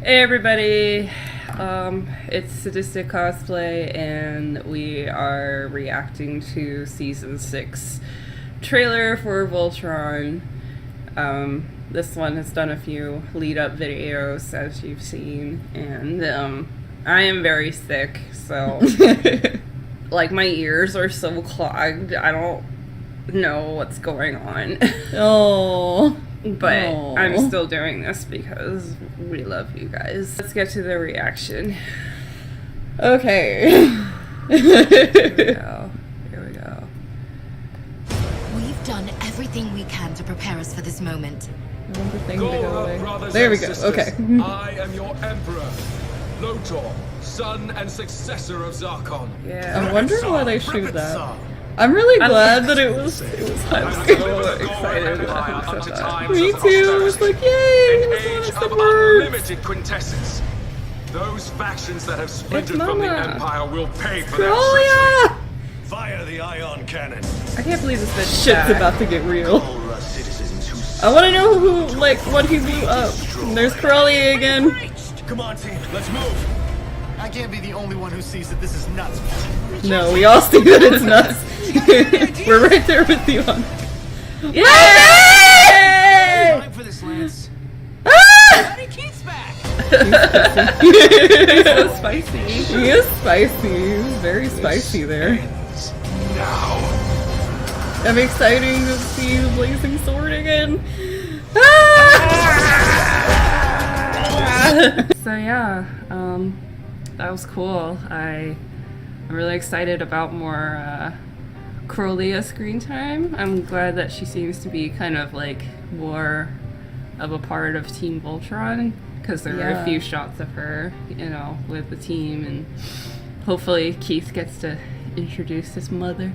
Hey everybody, it's Sadistic Cosplay and we are reacting to Season 6 trailer for Voltron. This one has done a few lead-up videos, as you've seen, and I am very sick, so like my ears are so clogged, I don't know what's going on. Oh. But Aww. I'm still doing this because we love you guys. Let's get to the reaction. Okay. Here we go. Here we go. We've done everything we can to prepare us for this moment. There we go. Okay. I am your emperor, Lotor, son and successor of Zarkon. Yeah. I'm wondering why they shoot that. I'm really glad that it was I'm so excited about that. Me too. I was like, yay! An It age was of one of the words. unlimited quintessence. Those factions that have splintered It's from the Mama. Empire will pay for their Oh treachery. yeah! Fire the ion cannon. I can't believe this bitch Shit's died. about to get real. Citizens who I want to know who, like, what he blew up. There's Crowley again. Come on, team, let's move. I can't be the only one who sees that this is nuts. No, we all see that it's nuts. We're right there with you on. Yay! Time for this, Lance. Ah! Buddy Keith's back. It's so spicy. He is spicy. He's very spicy there. Now. I'm excited to see the blazing sword again. So yeah, that was cool. I'm really excited about more Crowley screen time. I'm glad that she seems to be kind of like more of a part of Team Voltron, because there were a few shots of her, you know, with the team, and hopefully Keith gets to introduce his mother.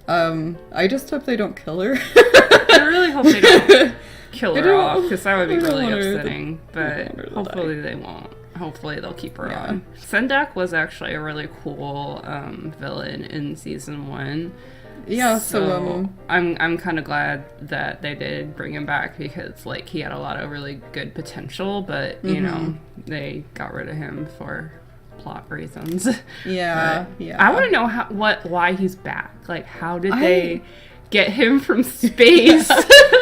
I just hope they don't kill her. I really hope they don't kill I her don't- off, because that would be I don't really want her to- upsetting, I but don't want her to hopefully they won't. Hopefully they'll keep her Yeah. on. Sendak was actually a really cool villain in season 1. Yeah, so I'm kind of glad that they did bring him back, because like he had a lot of really good potential, but you know, they got rid of him for plot reasons. yeah, But yeah. I want to know why he's back. Like, how did they get him from space?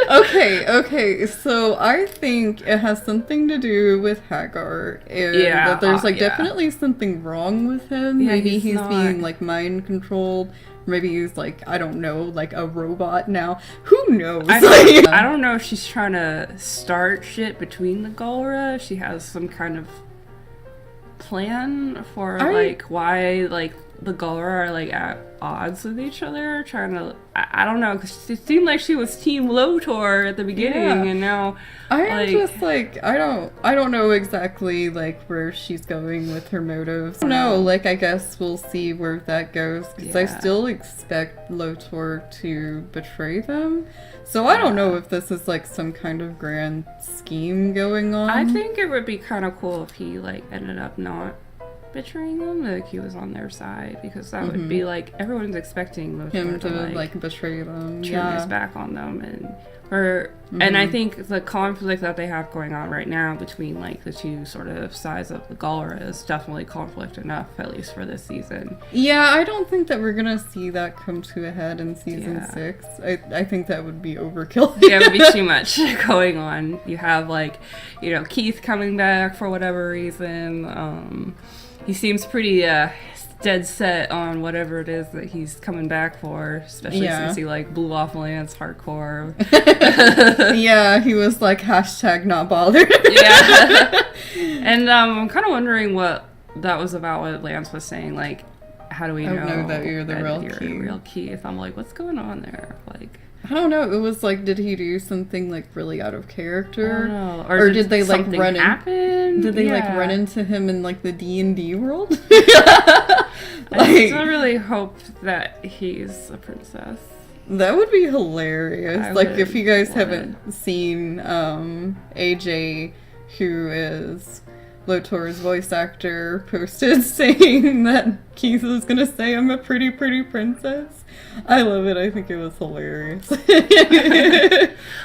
Okay, so I think it has something to do with Hagar, and that there's like definitely something wrong with him. Yeah, Maybe he's he's not- being like mind controlled. Maybe he's like, I don't know, like a robot now. Who knows? I don't know if she's trying to start shit between the Galra. She has some kind of plan for like why like the Galra are like at odds with each other, trying to I don't know, because it seemed like she was Team Lotor at the beginning, and now I'm just like, I don't know exactly like where she's going with her motives. No, like I guess we'll see where that goes, because I still expect Lotor to betray them. So I don't know if this is like some kind of grand scheme going on. I think it would be kind of cool if he like ended up not betraying them, like he was on their side, because that would be like everyone's expecting him Lotor to to like betray them. turn his back on them, and I think the conflict that they have going on right now between like the two sort of sides of the Galra is definitely conflict enough, at least for this season. Yeah, I don't think that we're gonna see that come to a head in season 6. I think that would be overkill. Yeah, it would be too much going on. You have like, you know, Keith coming back for whatever reason. He seems pretty dead set on whatever it is that he's coming back for, especially since he like blew off Lance hardcore. Yeah, he was like hashtag not bothered. Yeah. And I'm kind of wondering what that was about, what Lance was saying, like, how do we know that you're the real Keith? Keith? Keith? I'm like, what's going on there? Like, I don't know. It was like, did he do something like really out of character? I don't know. Or did they like something run happen? Did they like run into him in like the D&D world? I still really hope that he's a princess. That would be hilarious. I Like would if you guys love haven't seen AJ, who is Lotor's voice actor posted saying that Keith was gonna say I'm a pretty, pretty princess. I love it. I think it was hilarious.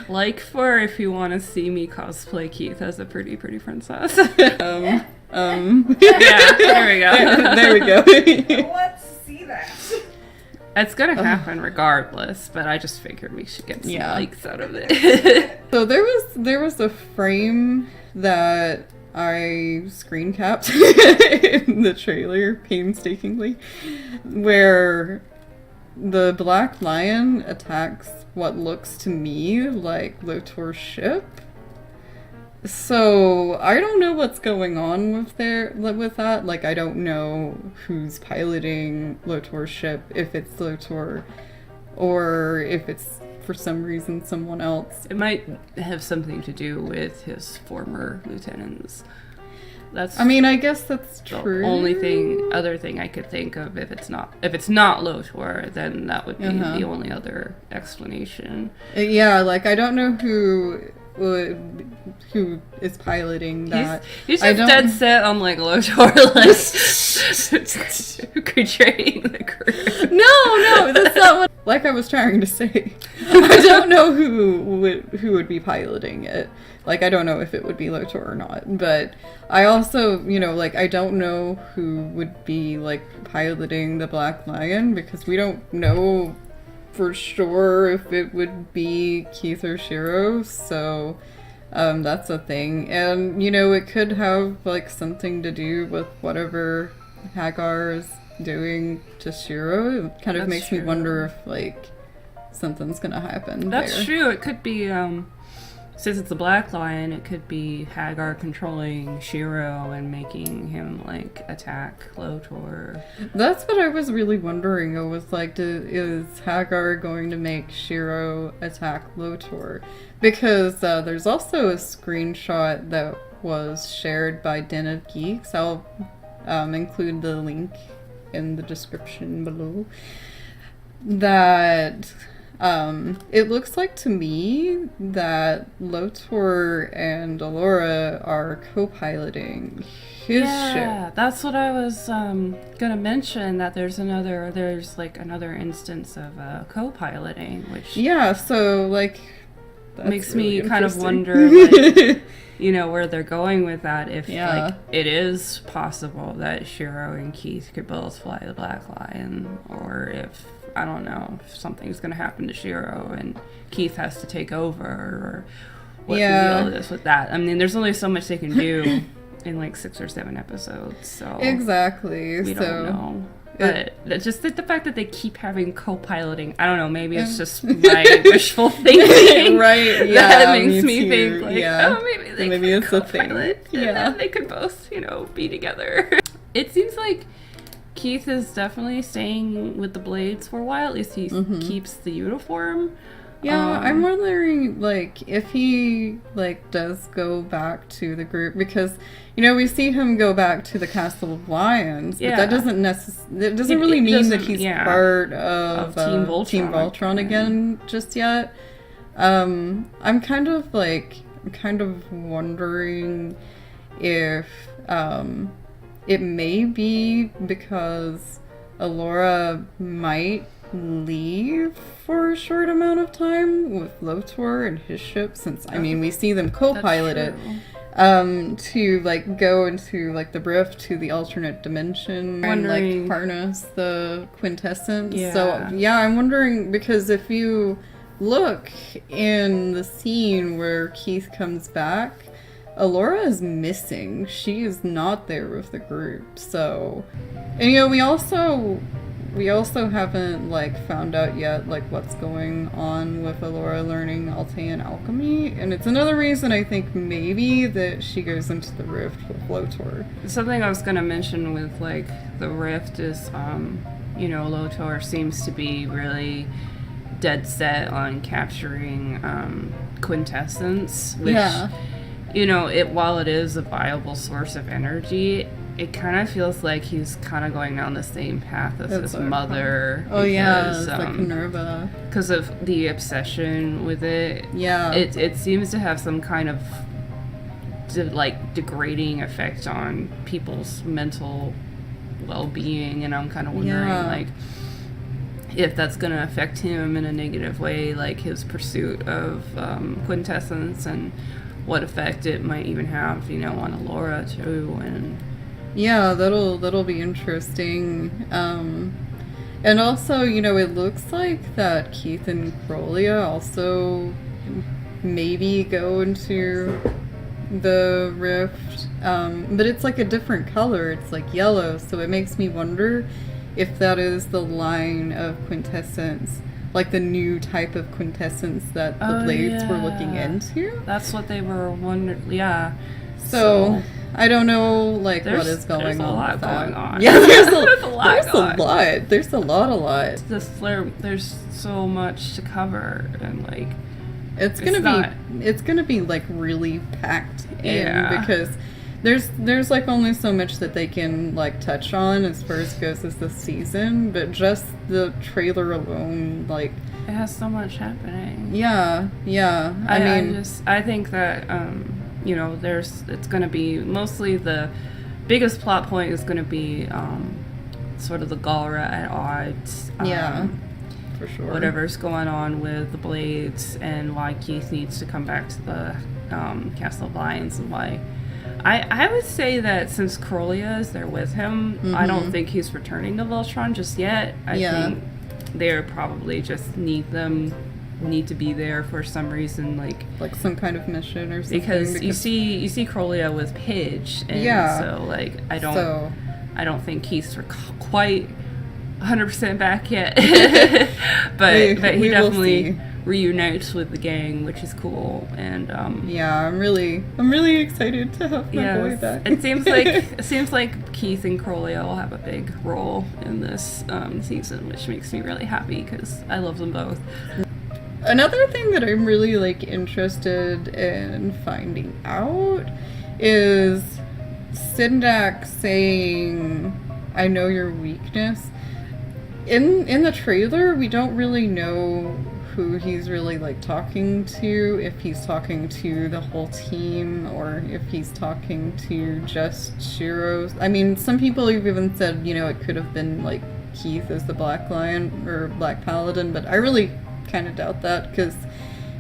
Like for if you want to see me cosplay Keith as a pretty, pretty princess. Yeah, there we go. there we go. Let's see that. It's gonna happen regardless, but I just figured we should get some likes out of it. So there was a frame that I screen capped in the trailer painstakingly, where the Black Lion attacks what looks to me like Lotor's ship. So I don't know what's going on with that. Like, I don't know who's piloting Lotor's ship, if it's Lotor or if it's for some reason someone else. It might have something to do with his former lieutenants. That's I mean, I guess that's the true. other thing I could think of. If it's not Lotor, then that would be the only other explanation. Yeah, like I don't know who is piloting that. He's just dead set on like Lotor, like betraying the crew. No, that's not what. Like I was trying to say, I don't know who would be piloting it. Like I don't know if it would be Lotor or not. But I also, like I don't know who would be like piloting the Black Lion because we don't know for sure if it would be Keith or Shiro. So that's a thing, and it could have like something to do with whatever Hagar is doing to Shiro. It kind of makes me wonder if like something's gonna happen. That's true. It could be since it's the Black Lion, it could be Hagar controlling Shiro and making him like attack Lotor. That's what I was really wondering. I was like, is Hagar going to make Shiro attack Lotor? Because there's also a screenshot that was shared by Den of Geeks. I'll include the link in the description below. That it looks like to me that Lotor and Allura are co-piloting his ship. That's what I was gonna mention. That there's like another instance of co-piloting, which so like that's makes really me kind of interesting. wonder, like, where they're going with that. If like it is possible that Shiro and Keith could both fly the Black Lion, or if I don't know if something's gonna happen to Shiro and Keith has to take over, or what the deal is with that. I mean, there's only so much they can do in like 6 or 7 episodes, so exactly. We don't know. But just the fact that they keep having co-piloting, I don't know, maybe it's just my wishful thinking. Right, that makes me think, like, maybe it's a thing. And then they could both, be together. It seems like Keith is definitely staying with the Blades for a while. At least he keeps the uniform. Yeah, I'm wondering, like, if he, like, does go back to the group, because, we see him go back to the Castle of Lions, but that doesn't really mean that he's part of Team Voltron again just yet. I'm kind of wondering if, it may be because Allura might leave for a short amount of time with Lotor and his ship, since we see them co-pilot it to like go into like the rift to the alternate dimension and like harness the quintessence. So I'm wondering, because if you look in the scene where Keith comes back, Allura is missing. She is not there with the group. So, and we also haven't like found out yet like what's going on with Allura learning Altean alchemy, and it's another reason I think maybe that she goes into the rift with Lotor. Something I was gonna mention with like the rift is Lotor seems to be really dead set on capturing quintessence, which while it is a viable source of energy, it kind of feels like he's kind of going down the same path as his mother. It's like Minerva. Because of the obsession with it. Yeah. It seems to have some kind of degrading effect on people's mental well-being, and I'm kind of wondering like if that's going to affect him in a negative way, like his pursuit of quintessence, and what effect it might even have, you know, on Alora too. And yeah, that'll be interesting. And also, you know, it looks like that Keith and Crowley also maybe go into the rift, but it's like a different color. It's like yellow, so it makes me wonder if that is the line of quintessence, like the new type of quintessence that the Blades were looking into. That's what they were wondering. Yeah. So I don't know, like, what is going on. There's a lot with that. going on. Yeah, there's a lot. There's a lot. There's so much to cover, and like it's gonna be like really packed in, because there's like only so much that they can like touch on as far as goes as the season, but just the trailer alone, like, it has so much happening. Yeah. I think that you know, it's going to be mostly the biggest plot point is going to be sort of the Galra at odds. For sure. Whatever's going on with the Blades, and why Keith needs to come back to the Castle of Lions, and why. I would say that since Corellia is there with him, I don't think he's returning to Voltron just yet. I think they're probably just need to be there for some reason, like some kind of mission or something. Because you see Corellia with Pidge, and so like I don't think Keith's quite 100% back yet, but he definitely reunites with the gang, which is cool. And I'm really excited to have my boy back. It seems like Keith and Corellia will have a big role in this season, which makes me really happy because I love them both. Another thing that I'm really like interested in finding out is Sindak saying, "I know your weakness." In the trailer, we don't really know who he's really like talking to, if he's talking to the whole team or if he's talking to just Shiro's. I mean, some people have even said, you know, it could have been like Keith as the Black Lion or Black Paladin, but I really kind of doubt that, because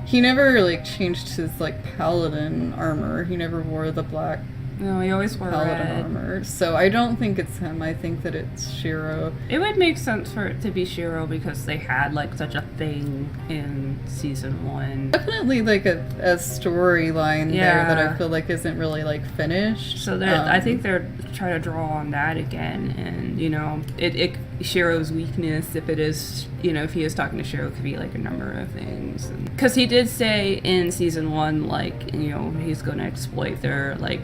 he never like changed his like paladin armor. He never wore the black No, he always wore paladin red. armor, so I don't think it's him. I think that it's Shiro. It would make sense for it to be Shiro because they had like such a thing in season 1. Definitely like a storyline there that I feel like isn't really like finished. So I think they're trying to draw on that again, and you know, it Shiro's weakness, if it is, you know, if he is talking to Shiro, could be like a number of things. Because he did say in season 1, like, you know, he's going to exploit their like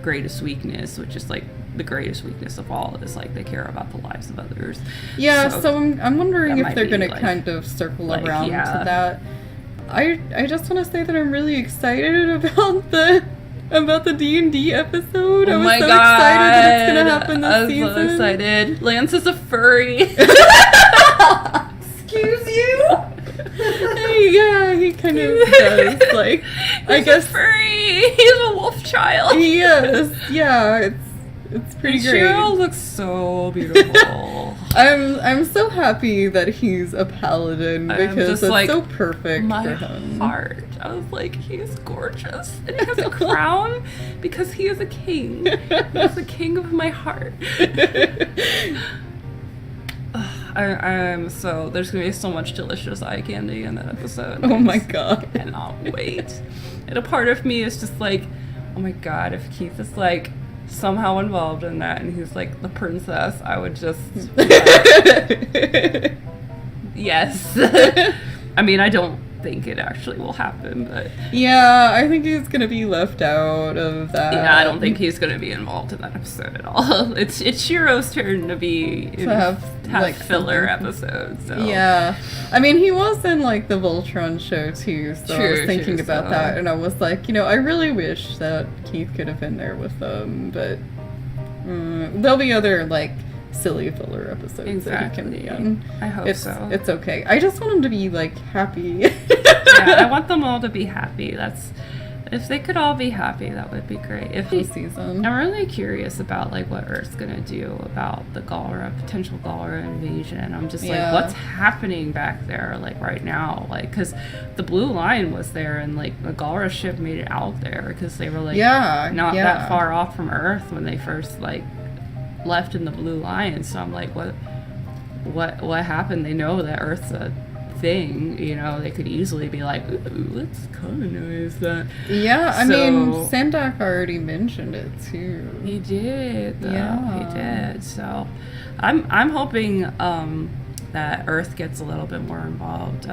greatest weakness, which is like the greatest weakness of all, is like they care about the lives of others. So I'm wondering if they're going to like, kind of circle around to that. I just want to say that I'm really excited about the D&D episode. I was so excited that it's going to happen this season. I was so excited. Lance is a furry. Excuse you? Yeah, he kind of does. Like, I guess a furry. He's a wolf child. He is. Yeah, it's pretty great. Shiro looks so beautiful. I'm so happy that he's a paladin, because it's like, so perfect for him. My heart. I was like, he's gorgeous, and he has a crown because he is a king. He's the king of my heart. There's gonna be so much delicious eye candy in that episode. Oh my god. I cannot wait. And a part of me is just like, oh my god, if Keith is like somehow involved in that and he's like the princess, I would just yes. I mean, I don't think it actually will happen, but yeah, I think he's gonna be left out of that. Yeah, I don't think he's gonna be involved in that episode at all. It's Shiro's turn to have like filler episodes. So. Yeah, I mean, he was in like the Voltron show too, so I was thinking about that, and I was like, you know, I really wish that Keith could have been there with them, but there'll be other like silly filler episodes that he can be in. I hope so. It's okay. I just want him to be like happy. Yeah, I want them all to be happy. That's If they could all be happy, that would be great. If This season. I'm really curious about like what Earth's gonna do about the Galra, potential Galra invasion. I'm just Yeah. like, what's happening back there, like right now? Like, because the Blue Line was there, and like the Galra ship made it out there because they were like not that far off from Earth when they first like left in the Blue Line. So I'm like, what happened? They know that Earth's a thing, you know. They could easily be like, ooh, let's colonize that. Yeah, I mean, Sandak already mentioned it too. He did, though. Yeah. He did. So I'm hoping that Earth gets a little bit more involved.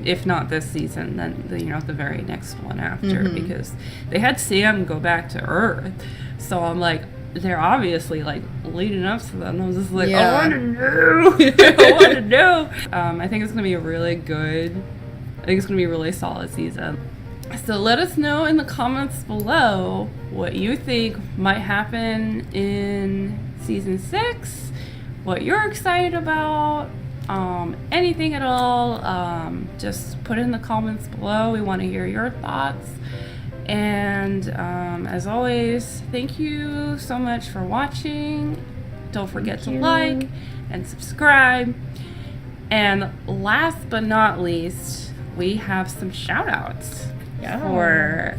If not this season, then the very next one after, because they had Sam go back to Earth. So I'm like, they're obviously like leading up to that, and I was just like, I want to know. I want to know. I think it's gonna be a really good. I think it's gonna be a really solid season. So let us know in the comments below what you think might happen in season 6, what you're excited about, anything at all. Just put it in the comments below. We want to hear your thoughts. And as always, thank you so much for watching. Don't forget to like and subscribe. And last but not least, we have some shout outs for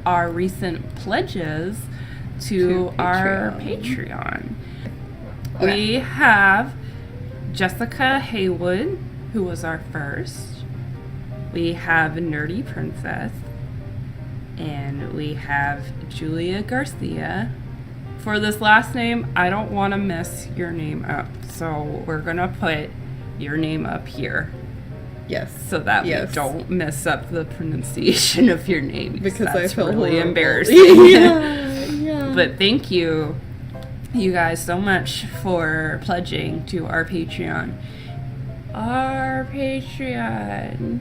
our recent pledges to our Patreon. We have Jessica Haywood, who was our first. We have Nerdy Princess. And we have Julia Garcia. For this last name, I don't want to mess your name up, so we're gonna put your name up here. Yes. So that we don't mess up the pronunciation of your name. Because that's I feel really horrible. embarrassing. Yeah. But thank you guys so much for pledging to our Patreon. Our Patreon.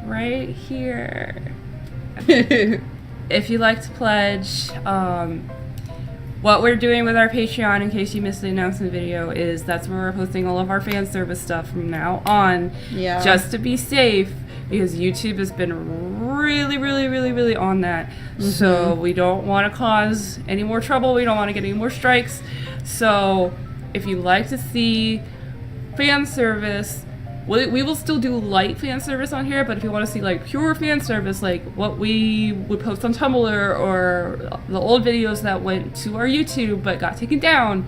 Right here. If you'd like to pledge, what we're doing with our Patreon, in case you missed the announcement video, is that's where we're posting all of our fan service stuff from now on. Yeah. Just to be safe, because YouTube has been really on that. So we don't want to cause any more trouble. We don't want to get any more strikes. So if you'd like to see fan service, we will still do light fan service on here, but if you want to see like pure fan service, like what we would post on Tumblr or the old videos that went to our YouTube but got taken down,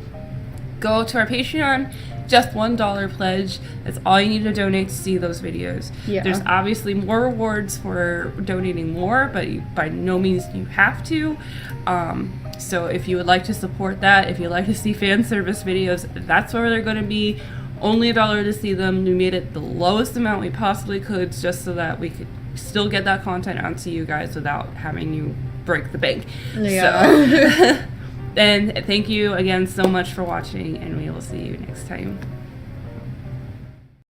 go to our Patreon. Just $1 pledge. That's all you need to donate to see those videos. Yeah. There's obviously more rewards for donating more, but by no means you have to. So if you would like to support that, if you'd like to see fan service videos, that's where they're going to be. Only $1 to see them. We made it the lowest amount we possibly could, just so that we could still get that content out to you guys without having you break the bank. Yeah. So, and thank you again so much for watching, and we will see you next time.